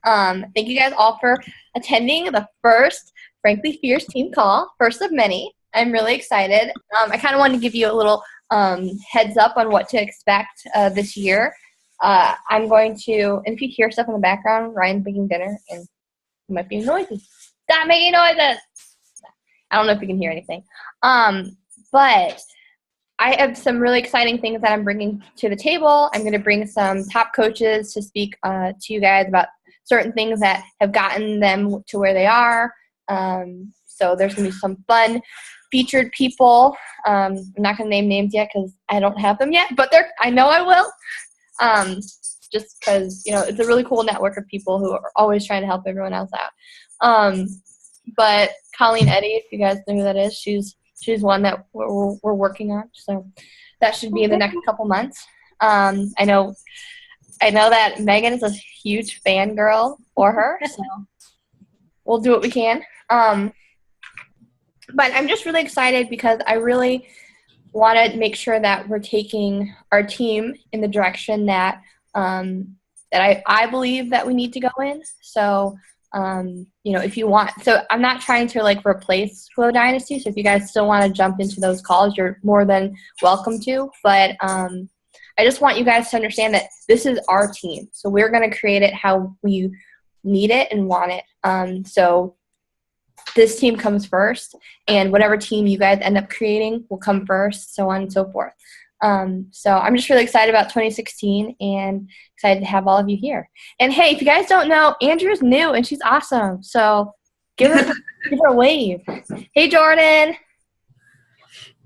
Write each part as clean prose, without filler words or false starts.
Thank you guys all for attending the first Frankly Fierce team call, first of many. I'm really excited. I kind of wanted to give you a little heads up on what to expect this year. I'm going to, and if you hear stuff in the background, Ryan's making dinner, and it might be noisy. Stop making noises! I don't know if you can hear anything. But I have some really exciting things that I'm bringing to the table. I'm going to bring some top coaches to speak to you guys about certain things that have gotten them to where they are. So there's going to be some fun featured people. I'm not going to name names yet because I don't have them yet, but I know I will. Just because, it's a really cool network of people who are always trying to help everyone else out. But Colleen Eddy, if you guys know who that is, she's one that we're working on. So that should be in the next couple months. I know that Megan is a huge fangirl for her, so we'll do what we can. But I'm just really excited because I really want to make sure that we're taking our team in the direction that I believe that we need to go in. So, if you want, so I'm not trying to replace Flow Dynasty. So if you guys still want to jump into those calls, you're more than welcome to. But I just want you guys to understand that this is our team. So we're going to create it how we need it and want it. So this team comes first, and whatever team you guys end up creating will come first, so on and so forth. So I'm just really excited about 2016 and excited to have all of you here. And hey, if you guys don't know, Andrew's new and she's awesome. So give her a wave. Hey, Jordan.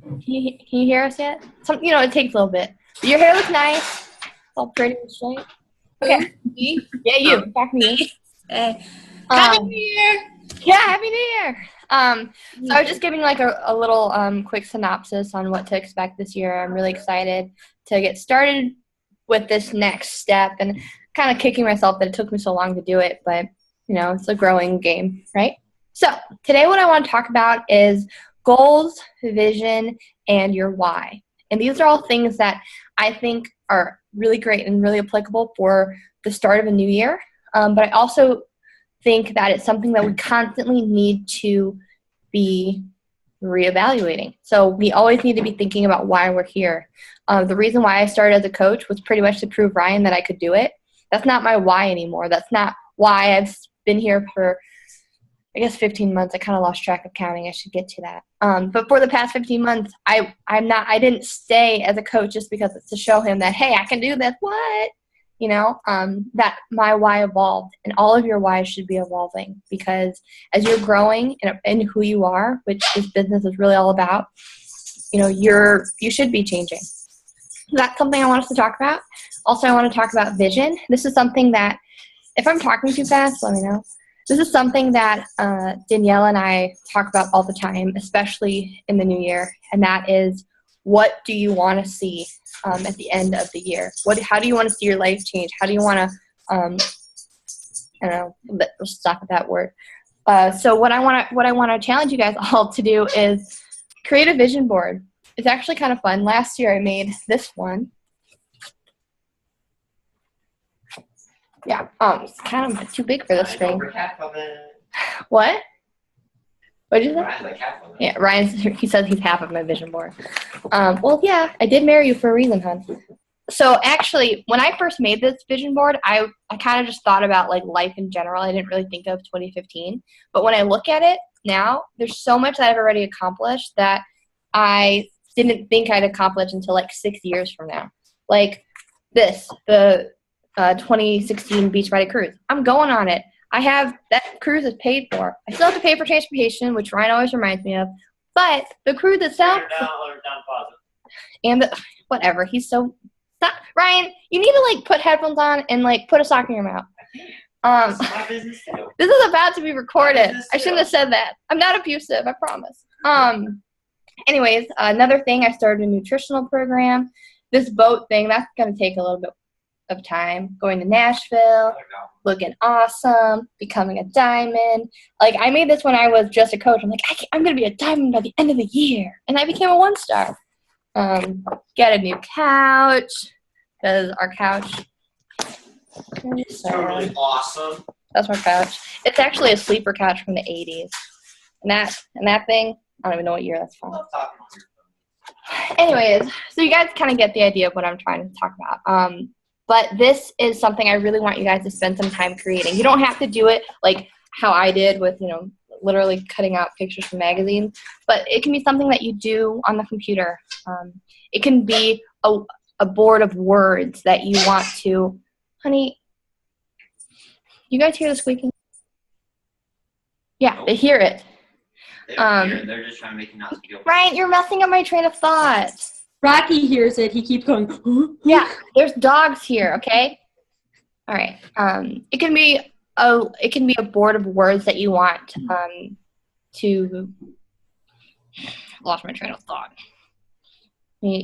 Can you hear us yet? It takes a little bit. Your hair looks nice. All pretty and straight. Okay. Yeah, you. Back me. Happy New Year. Yeah, Happy New Year. So I was just giving a little quick synopsis on what to expect this year. I'm really excited to get started with this next step and kind of kicking myself that it took me so long to do it, but it's a growing game, right? So today what I want to talk about is goals, vision, and your why. And these are all things that I think are really great and really applicable for the start of a new year. But I also think that it's something that we constantly need to be reevaluating. So we always need to be thinking about why we're here. The reason why I started as a coach was pretty much to prove Ryan that I could do it. That's not my why anymore. That's not why I've been here for, 15 months. I kind of lost track of counting. I should get to that. But for the past 15 months, I didn't stay as a coach just because it's to show him that, hey, I can do this. What? That my why evolved, and all of your whys should be evolving, because as you're growing in who you are, which this business is really all about, you should be changing. That's something I want us to talk about. Also, I want to talk about vision. This is something that, if I'm talking too fast, let me know. This is something that Danielle and I talk about all the time, especially in the new year, and that is, what do you want to see at the end of the year? How do you want to see your life change? How do you want to, I don't know, let's stop at that word. So what I want to challenge you guys all to do is create a vision board. It's actually kind of fun. Last year I made this one. Yeah, it's kind of too big for the screen. What? What did you say? Yeah, he says he's half of my vision board. Well, yeah, I did marry you for a reason, hon. So actually, when I first made this vision board, I kind of just thought about life in general. I didn't really think of 2015. But when I look at it now, there's so much that I've already accomplished that I didn't think I'd accomplish until 6 years from now. Like this, the 2016 Beachbody Cruise. I'm going on it. I have that cruise is paid for. I still have to pay for transportation, which Ryan always reminds me of. But the cruise itself, and whatever. He's so stop. Ryan, you need to put headphones on and put a sock in your mouth. This is about to be recorded. I shouldn't have said that. I'm not abusive, I promise. Anyways, another thing, I started a nutritional program. This boat thing, that's gonna take a little bit of time. Going to Nashville, looking awesome, becoming a diamond. I made this when I was just a coach. I'm I'm going to be a diamond by the end of the year. And I became a 1-star. Get a new couch, because our couch It's totally awesome. That's my couch. It's actually a sleeper couch from the 80s. And that thing, I don't even know what year that's from. Anyways, so you guys kind of get the idea of what I'm trying to talk about. But this is something I really want you guys to spend some time creating. You don't have to do it like how I did with, literally cutting out pictures from magazines, but it can be something that you do on the computer. It can be a board of words that you want to, honey, you guys hear the squeaking? Yeah, they hear it. They're just trying to make you not feel. Ryan, you're messing up my train of thought. Rocky hears it. He keeps going. Yeah, there's dogs here. Okay. All right. It can be a board of words that you want to. Lost my train of thought.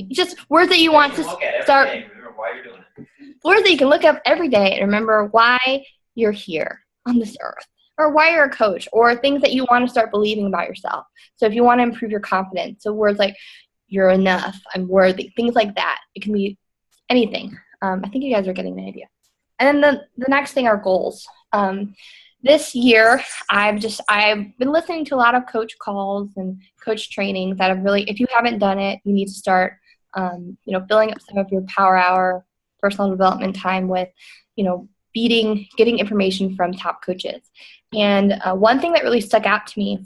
Just words that you want to start. Remember why you're doing it. Words that you can look up every day and remember why you're here on this earth, or why you're a coach, or things that you want to start believing about yourself. So if you want to improve your confidence, so words like you're enough, I'm worthy, things like that. It can be anything. I think you guys are getting the idea. And then the next thing are goals. This year, I've been listening to a lot of coach calls and coach trainings that have really, if you haven't done it, you need to start, filling up some of your power hour personal development time with, getting information from top coaches. And one thing that really stuck out to me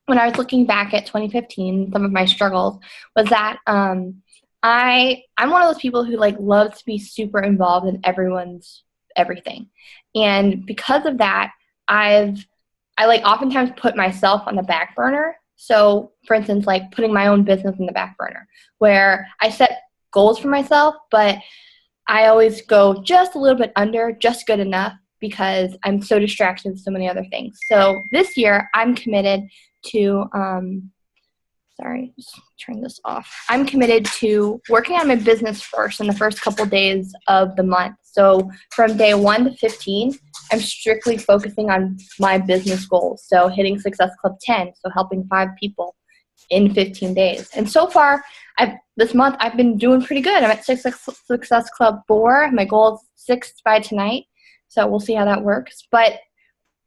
when I was looking back at 2015, some of my struggles, was that I'm one of those people who loves to be super involved in everyone's everything. And because of that, I oftentimes put myself on the back burner. So for instance, putting my own business in the back burner, where I set goals for myself, but I always go just a little bit under, just good enough, because I'm so distracted with so many other things. So this year, I'm committed to, just turn this off. I'm committed to working on my business first in the first couple days of the month. So from day 1 to 15, I'm strictly focusing on my business goals. So hitting Success Club 10, so helping 5 people in 15 days. And so far, this month, I've been doing pretty good. I'm at Success Club 4. My goal is 6 by tonight. So we'll see how that works. But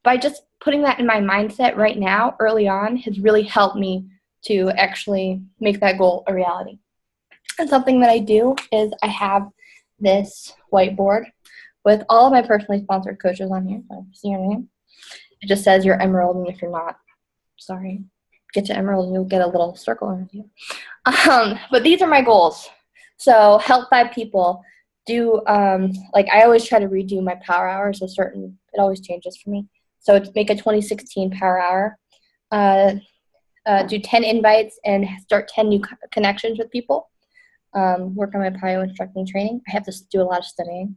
by just putting that in my mindset right now, early on, has really helped me to actually make that goal a reality. And something that I do is I have this whiteboard with all of my personally sponsored coaches on here. So see your name. It just says you're Emerald, and if you're not, sorry. Get to Emerald and you'll get a little circle around you. But these are my goals. So help 5 people. Do I always try to redo my power hours it always changes for me. So make a 2016 power hour. Do 10 invites and start 10 new connections with people. Work on my bio instructing training. I have to do a lot of studying.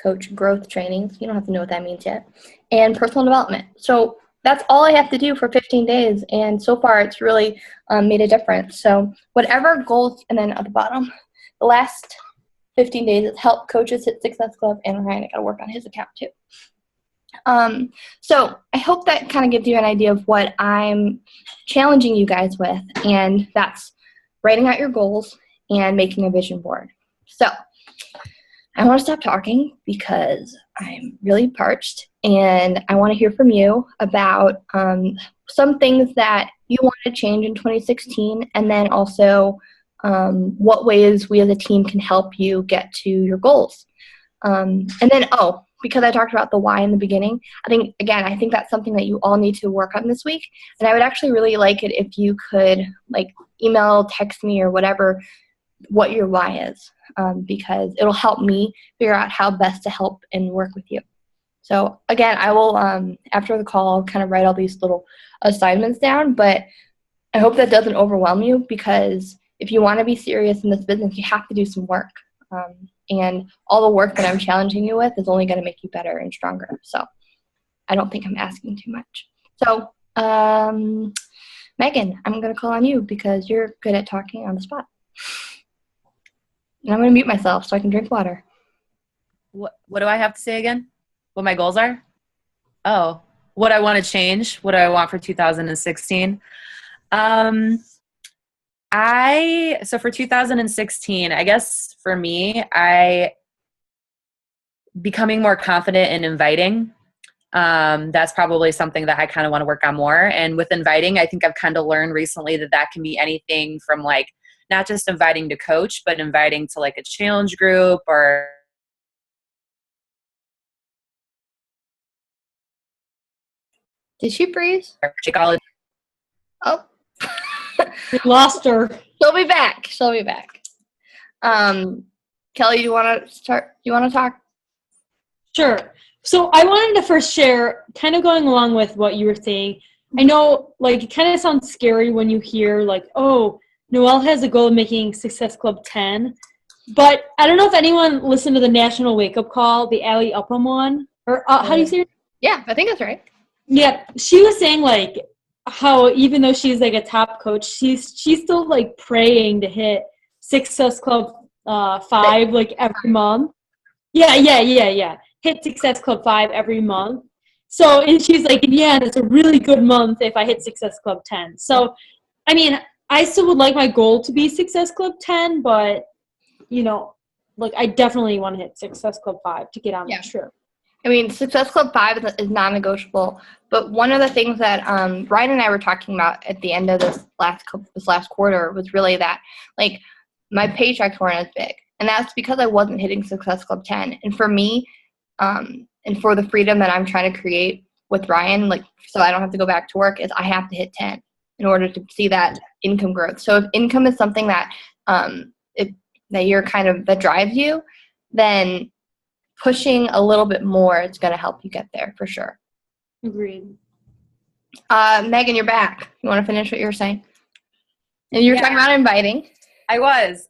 Coach growth trainings. You don't have to know what that means yet. And personal development. So that's all I have to do for 15 days. And so far, it's really made a difference. So whatever goals, and then at the bottom, the last 15 days is help coaches hit Success Club, and Ryan, I got to work on his account too. So I hope that kind of gives you an idea of what I'm challenging you guys with, and that's writing out your goals and making a vision board. So I want to stop talking because I'm really parched, and I want to hear from you about some things that you want to change in 2016, and then also what ways we as a team can help you get to your goals. And then, because I talked about the why in the beginning, I think that's something that you all need to work on this week. And I would actually really like it if you could email, text me, or whatever, what your why is, because it'll help me figure out how best to help and work with you. So again, I will, after the call, I'll kind of write all these little assignments down, but I hope that doesn't overwhelm you, because if you want to be serious in this business, you have to do some work. And all the work that I'm challenging you with is only going to make you better and stronger. So I don't think I'm asking too much. So Megan, I'm going to call on you because you're good at talking on the spot. And I'm going to mute myself so I can drink water. What do I have to say again? What my goals are? Oh, what I want to change? What do I want for 2016? So for 2016, I guess for me, I becoming more confident in inviting. That's probably something that I kind of want to work on more. And with inviting, I think I've kind of learned recently that can be anything from like not just inviting to coach, but inviting to like a challenge group or Did she freeze? Shakeology. Oh, We lost her. she'll be back. She'll be back. Kelly, do you want to start? Do you want to talk? Sure. So I wanted to first share, kind of going along with what you were saying. I know, like, it kind of sounds scary when you hear, like, oh, Noelle has a goal of making Success Club 10. But I don't know if anyone listened to the National Wake Up Call, the Allie Upham one. Or how do you say it? Yeah, I think that's right. Yeah, she was saying, like, how even though she's, like, a top coach, she's still, like, praying to hit Success Club 5, like, every month. Yeah. Hit Success Club 5 every month. So, and she's like, yeah, that's a really good month if I hit Success Club 10. So, I mean, I still would like my goal to be Success Club 10, but, you know, like, I definitely want to hit Success Club 5 to get on that trip. I mean, Success Club 5 is non-negotiable, but one of the things that Ryan and I were talking about at the end of this last quarter was really that, like, my paychecks weren't as big, and that's because I wasn't hitting Success Club 10. And for me, and for the freedom that I'm trying to create with Ryan, like, so I don't have to go back to work, is I have to hit 10 in order to see that income growth. So if income is something that that you're kind of that drives you, then pushing a little bit more is going to help you get there for sure. Agreed. Megan, you're back. You want to finish what you were saying? And you were talking about inviting. I was.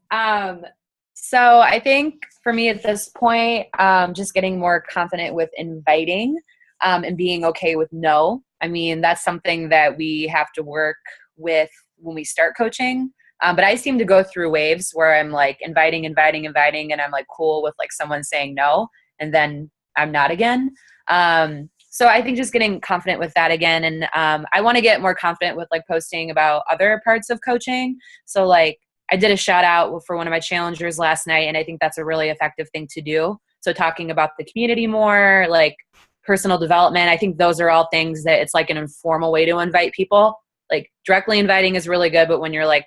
So I think for me at this point, just getting more confident with inviting and being okay with no. I mean, that's something that we have to work with when we start coaching. But I seem to go through waves where I'm like inviting, and I'm like cool with like someone saying no, and then I'm not again. So I think just getting confident with that again. And I want to get more confident with like posting about other parts of coaching. So like I did a shout out for one of my challengers last night, and I think that's a really effective thing to do. So talking about the community more, like personal development, I think those are all things that it's like an informal way to invite people. Like directly inviting is really good, but when you're like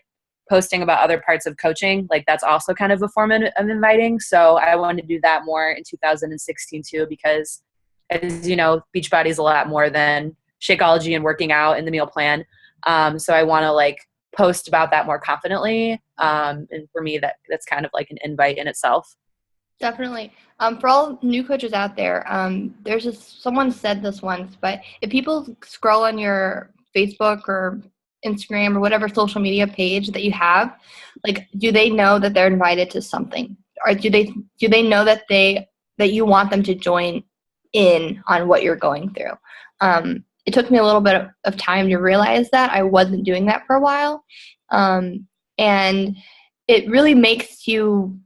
posting about other parts of coaching, like that's also kind of a form of inviting. So I want to do that more in 2016 too, because as you know, Beachbody is a lot more than Shakeology and working out in the meal plan. So I want to like post about that more confidently. And for me, that's kind of like an invite in itself. Definitely. For all new coaches out there, there's someone said this once, but if people scroll on your Facebook or Instagram or whatever social media page that you have, like, do they know that they're invited to something, or do they know that you want them to join in on what you're going through? It took me a little bit of time to realize that I wasn't doing that for a while, and it really makes you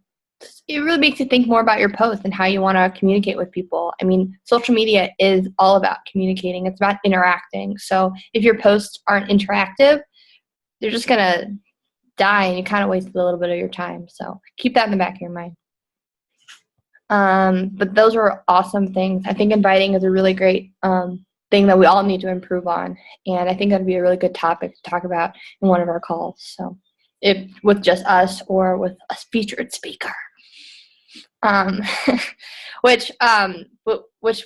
think more about your posts and how you want to communicate with people. I mean, social media is all about communicating. It's about interacting. So if your posts aren't interactive, they're just going to die, and you kind of wasted a little bit of your time. So keep that in the back of your mind. But those are awesome things. I think inviting is a really great thing that we all need to improve on. And I think that'd be a really good topic to talk about in one of our calls. So if with just us or with a featured speaker. Which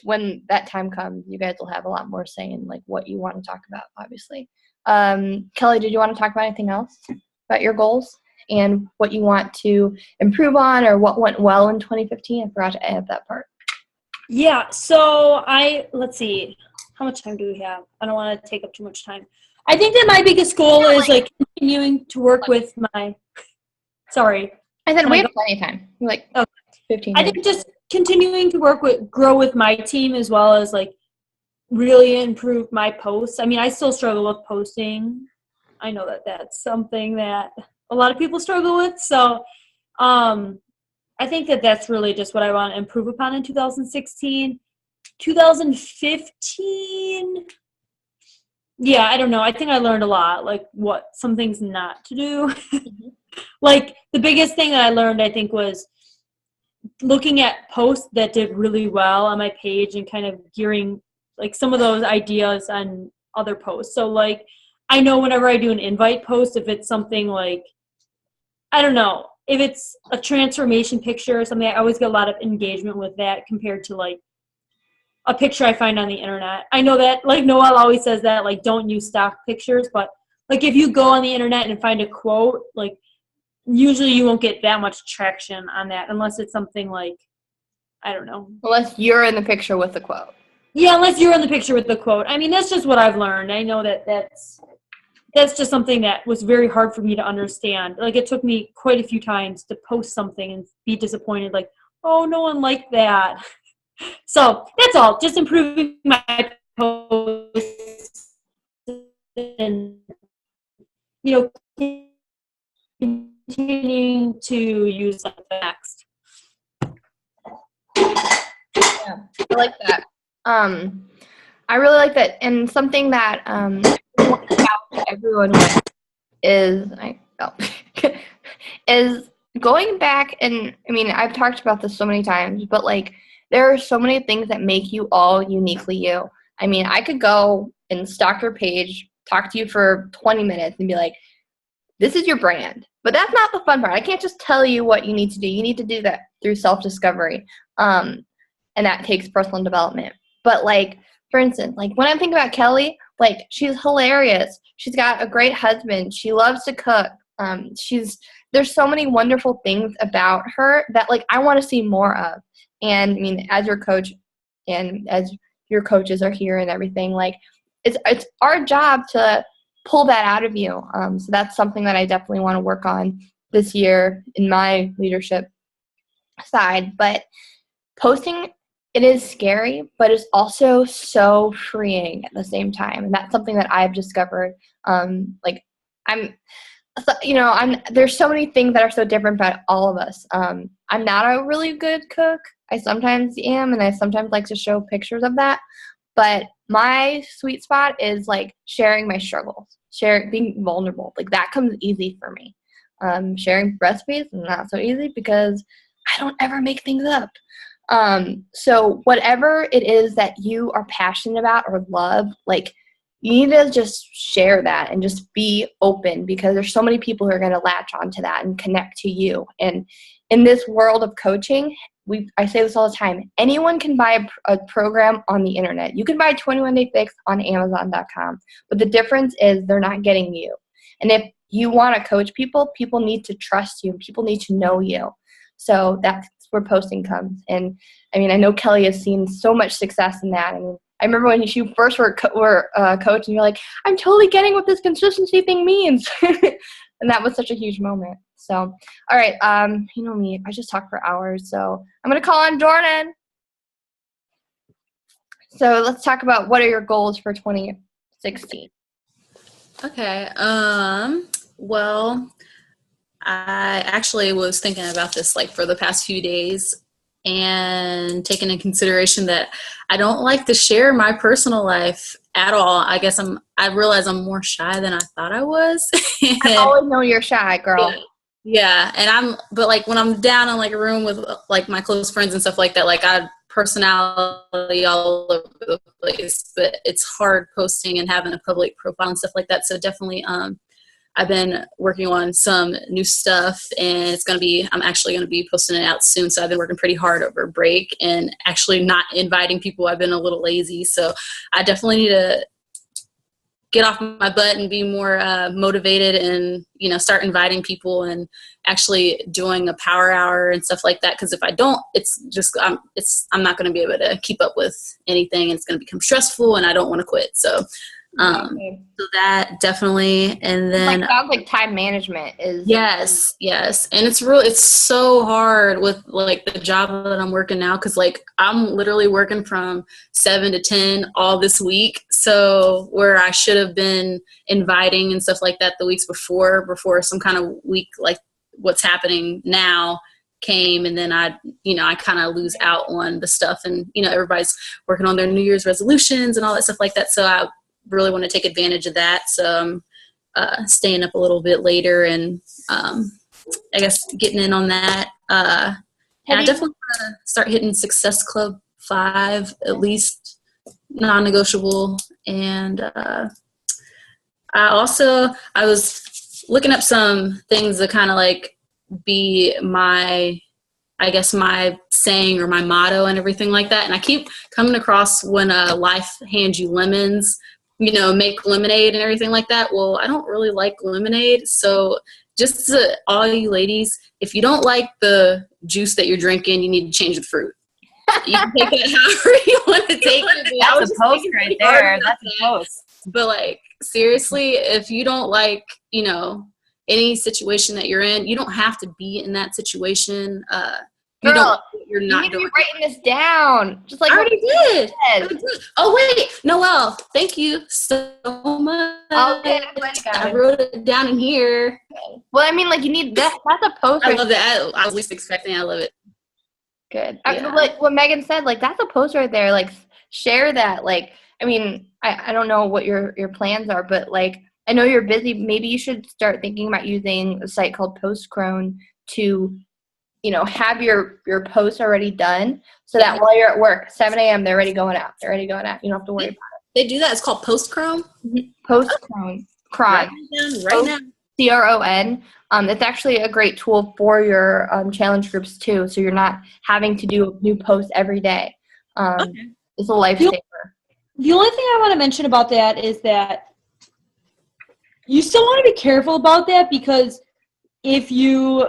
when that time comes, you guys will have a lot more say in like what you want to talk about, obviously. Kelly, did you want to talk about anything else about your goals and what you want to improve on, or what went well in 2015? I forgot to add that part. Yeah, so let's see, how much time do we have? I don't want to take up too much time. I think that my biggest goal is like continuing to work with my, sorry. I said we have plenty of time. Like 15 minutes. I think just continuing to grow with my team, as well as like really improve my posts. I mean, I still struggle with posting. I know that that's something that a lot of people struggle with. So I think that that's really just what I want to improve upon in 2016. 2015, yeah, I don't know. I think I learned a lot, like what some things not to do. Mm-hmm. Like the biggest thing that I learned, I think, was looking at posts that did really well on my page and kind of gearing like some of those ideas on other posts. So like, I know whenever I do an invite post, if it's something like, I don't know, if it's a transformation picture or something, I always get a lot of engagement with that compared to like a picture I find on the internet. I know that like Noelle always says that like don't use stock pictures, but like if you go on the internet and find a quote, like usually you won't get that much traction on that unless it's something like, I don't know. Unless you're in the picture with the quote. Yeah, unless you're in the picture with the quote. I mean, that's just what I've learned. I know that's just something that was very hard for me to understand. Like it took me quite a few times to post something and be disappointed, like, oh, no one liked that. So that's all. Just improving my posts and, continuing to use like the next. Yeah, I like that. I really like that. And something that everyone with is going back, and I mean, I've talked about this so many times, but like there are so many things that make you all uniquely you. I mean, I could go and stalk your page, talk to you for 20 minutes and be like, this is your brand. But that's not the fun part. I can't just tell you what you need to do. You need to do that through self-discovery. And that takes personal development. But like, for instance, like when I think about Kelly, like she's hilarious. She's got a great husband. She loves to cook. There's so many wonderful things about her that like I want to see more of. And I mean, as your coach and as your coaches are here and everything, like it's our job to pull that out of you. So that's something that I definitely want to work on this year in my leadership side. But posting, it is scary, but it's also so freeing at the same time. And that's something that I've discovered. There's so many things that are so different about all of us. I'm not a really good cook. I sometimes am, and I sometimes like to show pictures of that. But my sweet spot is like sharing my struggles, being vulnerable. Like that comes easy for me. Sharing recipes is not so easy because I don't ever make things up. So whatever it is that you are passionate about or love, like you need to just share that and just be open, because there's so many people who are going to latch onto that and connect to you. And in this world of coaching, I say this all the time, anyone can buy a program on the internet. You can buy 21 Day Fix on Amazon.com, but the difference is they're not getting you. And if you want to coach people, people need to trust you. People need to know you. So that's where posting comes. And I mean, I know Kelly has seen so much success in that. I mean, I remember when you first were coach and you're like, I'm totally getting what this consistency thing means. And that was such a huge moment. So, all right. You know me, I just talk for hours. So I'm going to call on Jordan. So let's talk about what are your goals for 2016? Okay. Well, I actually was thinking about this like for the past few days and taking into consideration that I don't like to share my personal life at all. I guess I realize I'm more shy than I thought I was. I always know you're shy, girl. Yeah. And but like when I'm down in like a room with like my close friends and stuff like that, like I personality all over the place, but it's hard posting and having a public profile and stuff like that. So definitely, I've been working on some new stuff, and I'm actually going to be posting it out soon. So I've been working pretty hard over break and actually not inviting people. I've been a little lazy. So I definitely need to get off my butt and be more motivated and, start inviting people and actually doing a power hour and stuff like that. Because if I don't, I'm not going to be able to keep up with anything. It's going to become stressful and I don't want to quit. So so that definitely, and then sounds like time management is yes, and it's so hard with like the job that I'm working now, because like I'm literally working from 7 to 10 all this week, so where I should have been inviting and stuff like that the weeks before some kind of week like what's happening now came, and then I kind of lose out on the stuff, and everybody's working on their New Year's resolutions and all that stuff like that, so I really want to take advantage of that. So I'm staying up a little bit later and I guess getting in on that. Yeah, I definitely want to start hitting Success Club 5, at least non-negotiable. And I was looking up some things that kind of like be my, I guess, my saying or my motto and everything like that. And I keep coming across when life hands you lemons, make lemonade and everything like that. Well, I don't really like lemonade. So just to all you ladies, if you don't like the juice that you're drinking, you need to change the fruit. You can take it however you want to take it. That's a post right there. That's a post. But like, seriously, if you don't like, any situation that you're in, you don't have to be in that situation. Girl, you're you not need to doing be writing this down. Just like I already did. said. Oh wait, Noelle, thank you so much. Okay, I'm glad you got I it. wrote it down in here. Well, I mean, like you need that. That's a post. I right love that. I was least expecting. I love it. Good. Yeah. Like what Megan said, like that's a post right there. Like share that. Like, I mean, I don't know what your plans are, but like I know you're busy. Maybe you should start thinking about using a site called Postcrone to, have your posts already done so that while you're at work, 7 a.m. they're already going out. They're already going out. You don't have to worry about They do that. It's called Postchrome. it. Postcrone. Right Cron. now. CRON. It's actually a great tool for your challenge groups too, so you're not having to do new posts every day. It's a lifesaver. The only thing I want to mention about that is that you still want to be careful about that because if you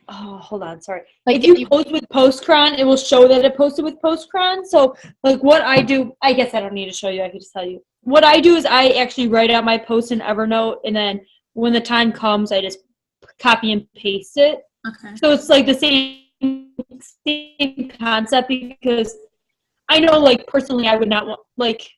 hold on, sorry. Like if you post with Postcron, it will show that it posted with Postcron. So like what I do, I guess I don't need to show you, I can just tell you. What I do is I actually write out my post in Evernote, and then when the time comes, I just copy and paste it. Okay. So it's like the same concept because I know, like, personally, I would not want, like,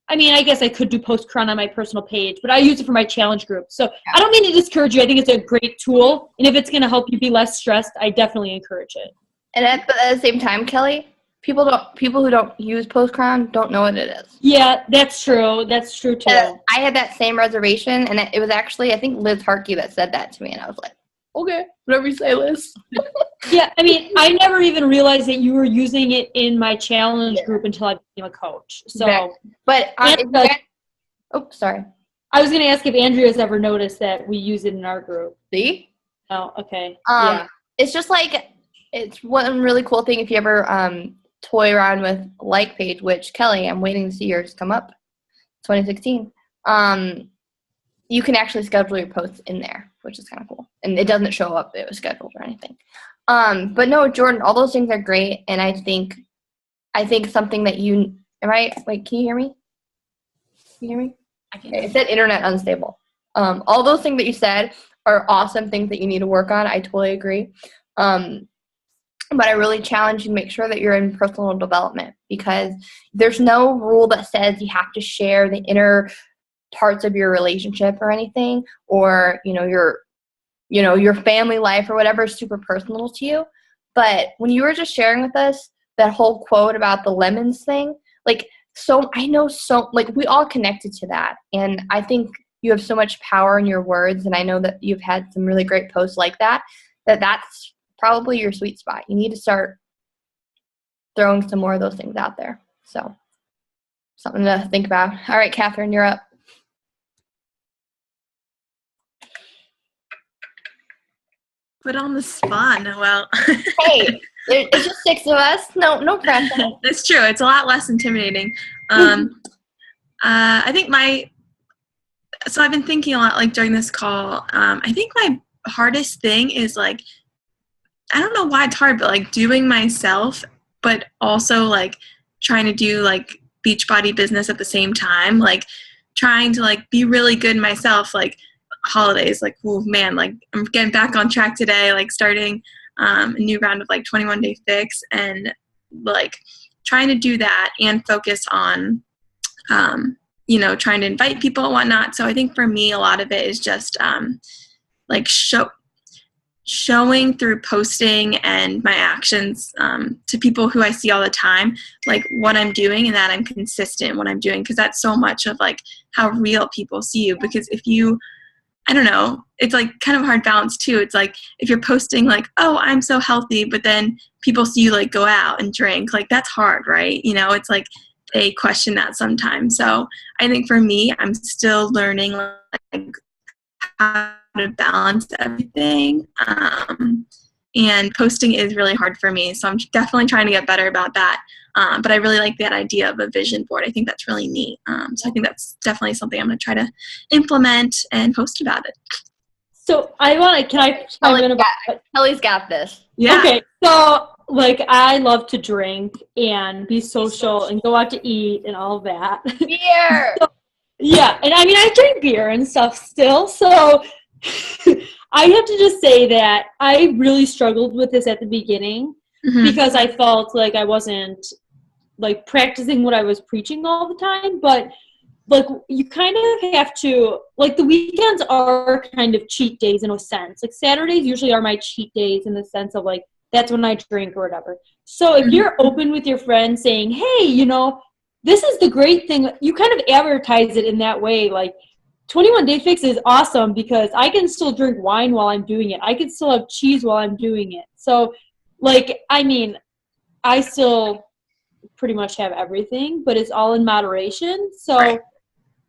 I mean, I guess I could do Postcron on my personal page, but I use it for my challenge group. So I don't mean to discourage you. I think it's a great tool. And if it's going to help you be less stressed, I definitely encourage it. And at the same time, Kelly, people who don't use Postcron don't know what it is. Yeah, that's true. That's true, too. I had that same reservation, and it was actually, I think, Liz Harkey that said that to me, and I was like, okay, whatever you say, Liz. Yeah, I mean, I never even realized that you were using it in my challenge group until I became a coach. So, exactly. But sorry. I was going to ask if Andrea's ever noticed that we use it in our group. See? Oh, okay. Yeah. It's just like, it's one really cool thing if you ever toy around with Like Page, which, Kelly, I'm waiting to see yours come up, 2016. You can actually schedule your posts in there, which is kind of cool. And it doesn't show up it was scheduled or anything. But no, Jordan, all those things are great. And I think something that wait, can you hear me? Can you hear me? I can. It said internet unstable. All those things that you said are awesome things that you need to work on. I totally agree. But I really challenge you to make sure that you're in personal development because there's no rule that says you have to share the inner parts of your relationship or anything, or your family life or whatever is super personal to you. But when you were just sharing with us that whole quote about the lemons thing, like, so I know, so like we all connected to that, and I think you have so much power in your words, and I know that you've had some really great posts like that that's probably your sweet spot. You need to start throwing some more of those things out there. So something to think about. All right, Catherine, you're up. Put on the spot, Noelle. Hey, it's just 6 of us. No pressure. That's true. It's a lot less intimidating. I think so I've been thinking a lot, like, during this call. I think my hardest thing is, like, I don't know why it's hard, but, like, doing myself, but also, like, trying to do, like, Beachbody business at the same time. Like, trying to, like, be really good myself, like, holidays, like, oh man, like, I'm getting back on track today, like, starting a new round of, like, 21 Day Fix, and, like, trying to do that and focus on trying to invite people and whatnot. So I think for me, a lot of it is just like showing through posting and my actions to people who I see all the time, like, what I'm doing, and that I'm consistent in what I'm doing, because that's so much of, like, how real people see you. Because I don't know, it's like kind of a hard balance too. It's like if you're posting like, oh, I'm so healthy, but then people see you like go out and drink, like that's hard, right? You know, it's like they question that sometimes. So I think for me, I'm still learning like how to balance everything. And posting is really hard for me. So I'm definitely trying to get better about that. But I really like that idea of a vision board. I think that's really neat. So I think that's definitely something I'm going to try to implement and post about it. So can I chime in about Kelly's got this. Yeah. Okay, so like I love to drink and be social and go out to eat and all of that. Beer. Yeah, and I mean I drink beer and stuff still, so I have to just say that I really struggled with this at the beginning because I felt like I wasn't like practicing what I was preaching all the time, but like you kind of have to, like the weekends are kind of cheat days in a sense. Like Saturdays usually are my cheat days in the sense of like that's when I drink or whatever. So if you're open with your friends saying, hey, you know, this is the great thing, you kind of advertise it in that way. Like 21 Day Fix is awesome because I can still drink wine while I'm doing it. I can still have cheese while I'm doing it. So like, I mean, I still pretty much have everything, but it's all in moderation. So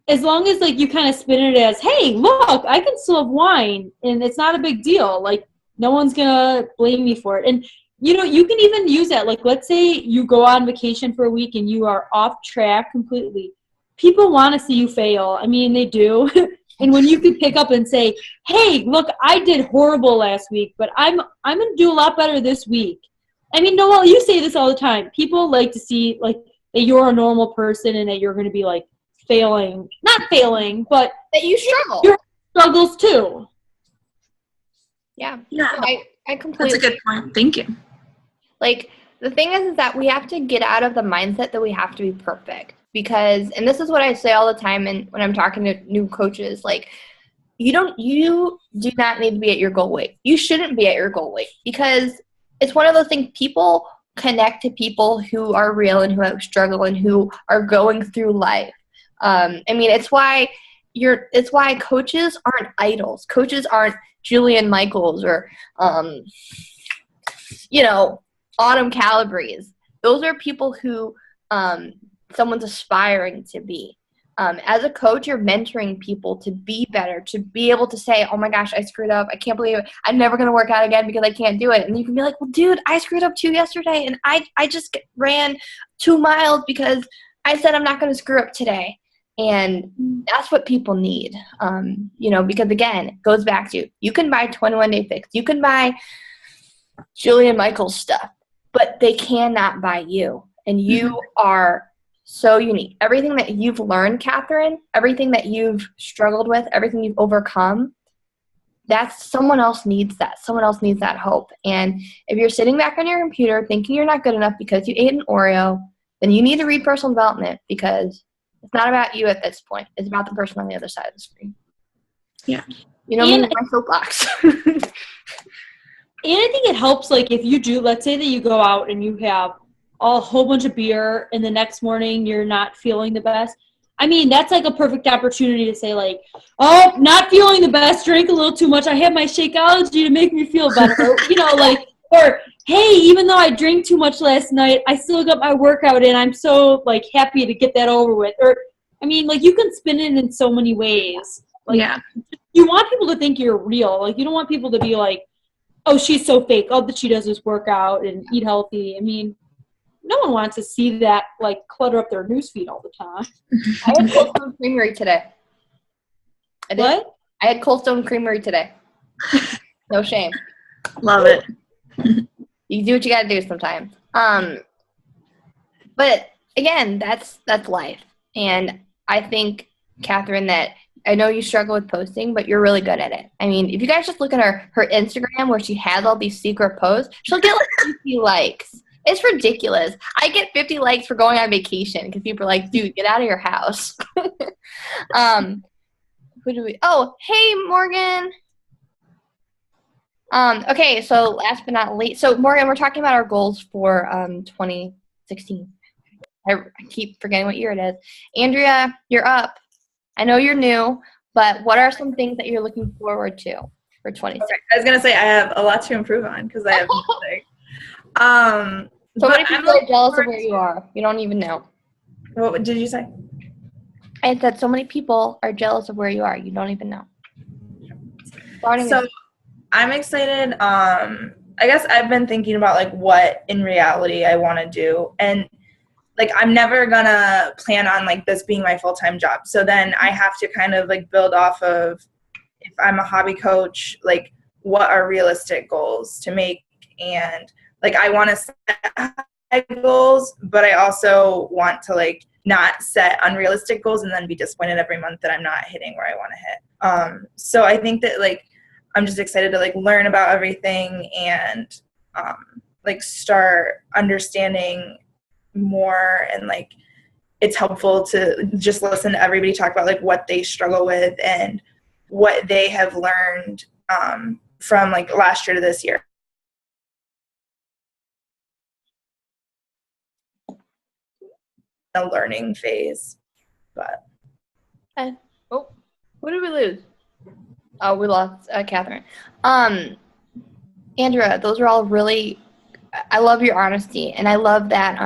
as long as like you kind of spin it as, hey, look, I can still have wine and it's not a big deal. Like no one's gonna blame me for it. And you know, you can even use that. Like let's say you go on vacation for a week and you are off track completely. People want to see you fail. I mean, they do. And when you can pick up and say, hey, look, I did horrible last week, but I'm gonna do a lot better this week. I mean, Noelle, you say this all the time. People like to see like that you're a normal person and that you're gonna be like not failing, but that you struggle. Your struggles too. Yeah. Yeah. I completely. That's a good point. Thank you. Like the thing is that we have to get out of the mindset that we have to be perfect because, and this is what I say all the time, and when I'm talking to new coaches, like you do not need to be at your goal weight. You shouldn't be at your goal weight because it's one of those things. People connect to people who are real and who have struggle and who are going through life. I mean, it's why coaches aren't idols. Coaches aren't Julian Michaels or, you know, Autumn Calabres. Those are people who someone's aspiring to be. As a coach, you're mentoring people to be better, to be able to say, oh my gosh, I screwed up. I can't believe it. I'm never going to work out again because I can't do it. And you can be like, well, dude, I screwed up too yesterday. And I just ran 2 miles because I said I'm not going to screw up today. And that's what people need, you know, because, again, it goes back to you can buy 21 Day Fix. You can buy Julian Michaels stuff, but they cannot buy you. And you are so unique. Everything that you've learned, Catherine, everything that you've struggled with, everything you've overcome, that's someone else needs that. Someone else needs that hope. And if you're sitting back on your computer thinking you're not good enough because you ate an Oreo, then you need to read personal development because it's not about you at this point. It's about the person on the other side of the screen. Yeah. You know, me, my soapbox. And I think it helps, like, if you do, let's say that you go out and you have a whole bunch of beer and the next morning you're not feeling the best. I mean, that's like a perfect opportunity to say, like, oh, not feeling the best, drink a little too much. I have my Shakeology to make me feel better. You know, like, or, hey, even though I drank too much last night, I still got my workout in. I'm so, like, happy to get that over with. Or, I mean, like, you can spin it in so many ways. Like, yeah. You want people to think you're real. Like, you don't want people to be like, oh, she's so fake. All that she does is work out and eat healthy. I mean, no one wants to see that, like, clutter up their newsfeed all the time. I had Cold Stone Creamery today. What? I had Cold Stone Creamery today. No shame. Love it. You do what you got to do sometimes. But again, that's life. And I think, Catherine, that I know you struggle with posting, but you're really good at it. I mean, if you guys just look at her Instagram where she has all these secret posts, she'll get like 50 likes. It's ridiculous. I get 50 likes for going on vacation because people are like, dude, get out of your house. Who do we? Oh, hey, Morgan. Okay, so last but not least, so Morgan, we're talking about our goals for 2016. I keep forgetting what year it is. Andrea, you're up. I know you're new, But what are some things that you're looking forward to for 26? Okay. I was gonna say I have a lot to improve on because I have nothing. So but many I'm people are looking jealous of forward where you are. You don't even know. What did you say? I said so many people are jealous of where you are. You don't even know. So I'm excited. I guess I've been thinking about like what in reality I want to do, and like I'm never gonna plan on like this being my full-time job. So then I have to kind of like build off of, if I'm a hobby coach, like what are realistic goals to make, and like I want to set high goals, but I also want to like not set unrealistic goals and then be disappointed every month that I'm not hitting where I want to hit. So I think that like I'm just excited to like learn about everything and like start understanding more, and like it's helpful to just listen to everybody talk about like what they struggle with and what they have learned from like last year to this year. A learning phase, but Oh, who did we lose? Oh, we lost Catherine. Andrea, those are all really. I love your honesty, and I love that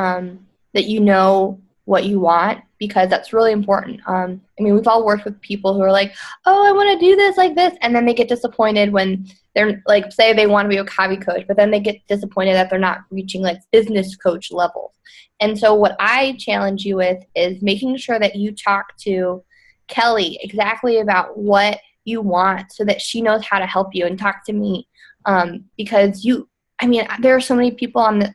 that you know what you want, because that's really important. I mean, we've all worked with people who are like, "Oh, I want to do this like this," and then they get disappointed when they're like, say they want to be a hobby coach, but then they get disappointed that they're not reaching like business coach levels. And so, what I challenge you with is making sure that you talk to Kelly exactly about what you want, so that she knows how to help you, and talk to me, because I mean, there are so many people on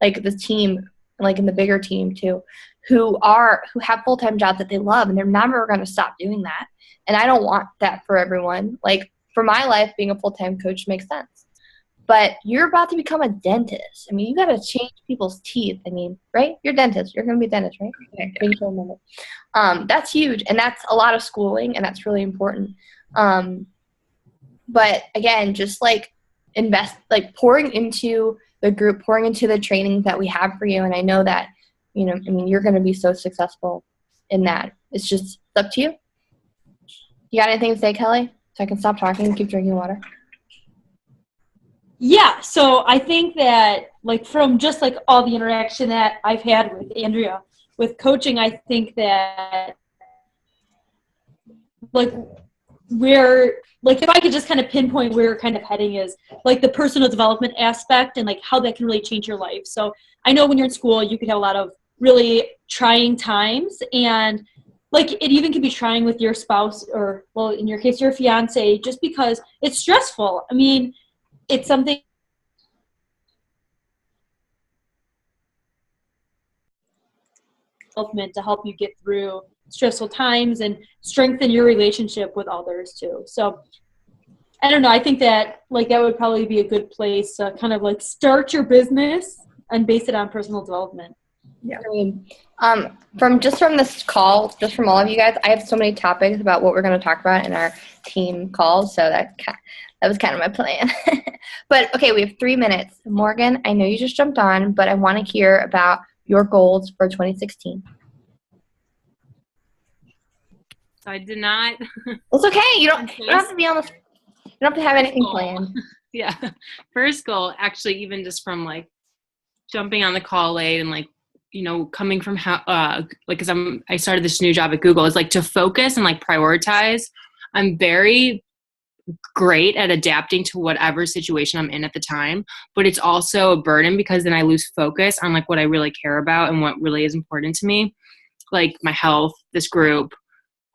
like the team, like in the bigger team too, who have full-time jobs that they love, and they're never going to stop doing that. And I don't want that for everyone. Like for my life, being a full-time coach makes sense. But you're about to become a dentist. I mean, you got to change people's teeth. I mean, right? You're a dentist. You're going to be a dentist, right? Okay, making sure I remember. That's huge, and that's a lot of schooling, and that's really important. But again, just like invest, like pouring into the group, pouring into the trainings that we have for you. And I know that, I mean, you're going to be so successful in that. It's up to you. You got anything to say, Kelly? So I can stop talking and keep drinking water. Yeah, so I think that like from just like all the interaction that I've had with Andrea with coaching, I think that like if I could just kind of pinpoint where we're kind of heading is like the personal development aspect and like how that can really change your life. So I know when you're in school, you could have a lot of really trying times, and like it even could be trying with your spouse, or well, in your case, your fiance, just because it's stressful. I mean, it's something to help you get through stressful times and strengthen your relationship with others too. So I don't know. I think that like that would probably be a good place to kind of like start your business and base it on personal development. yeah. From this call, just from all of you guys, I have so many topics about what we're going to talk about in our team calls. So that was kind of my plan. But okay, we have 3 minutes. Morgan, I know you just jumped on, but I want to hear about your goals for 2016. So I did not. It's okay. You don't have to be on the. You don't have to have anything planned. Yeah. First goal, actually, even just from like jumping on the call late and like, coming from because I started this new job at Google, is like to focus and like prioritize. I'm very great at adapting to whatever situation I'm in at the time, but it's also a burden because then I lose focus on like what I really care about and what really is important to me, like my health, this group.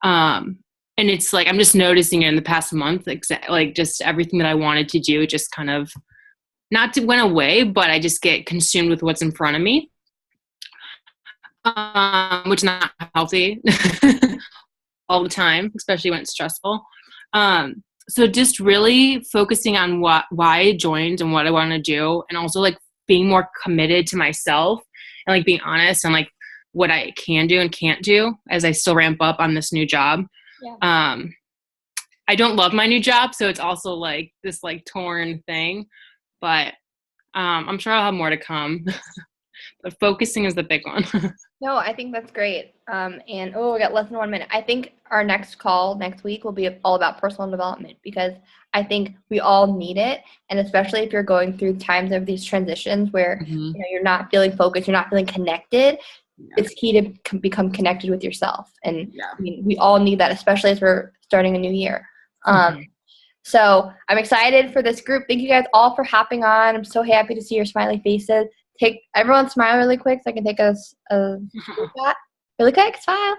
And it's like I'm just noticing it in the past month, like just everything that I wanted to do just kind of went away, but I just get consumed with what's in front of me, which is not healthy all the time, especially when it's stressful. So just really focusing on why I joined and what I want to do, and also like being more committed to myself and like being honest and like what I can do and can't do as I still ramp up on this new job. Yeah. I don't love my new job, so it's also like this like torn thing, but I'm sure I'll have more to come. But focusing is the big one. No, I think that's great. And we got less than 1 minute. I think our next call next week will be all about personal development because I think we all need it, and especially if you're going through times of these transitions where you're not feeling focused, you're not feeling connected. It's key to become connected with yourself, and I mean, we all need that, especially as we're starting a new year. So I'm excited for this group. Thank you guys all for hopping on. I'm so happy to see your smiley faces. Take everyone smile really quick so I can take a shot. Really quick, smile.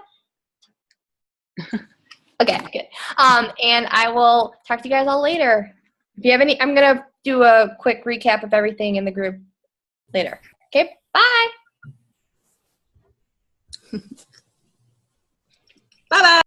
Okay, good. And I will talk to you guys all later. If you have any, I'm gonna do a quick recap of everything in the group later. Okay, bye. Bye bye.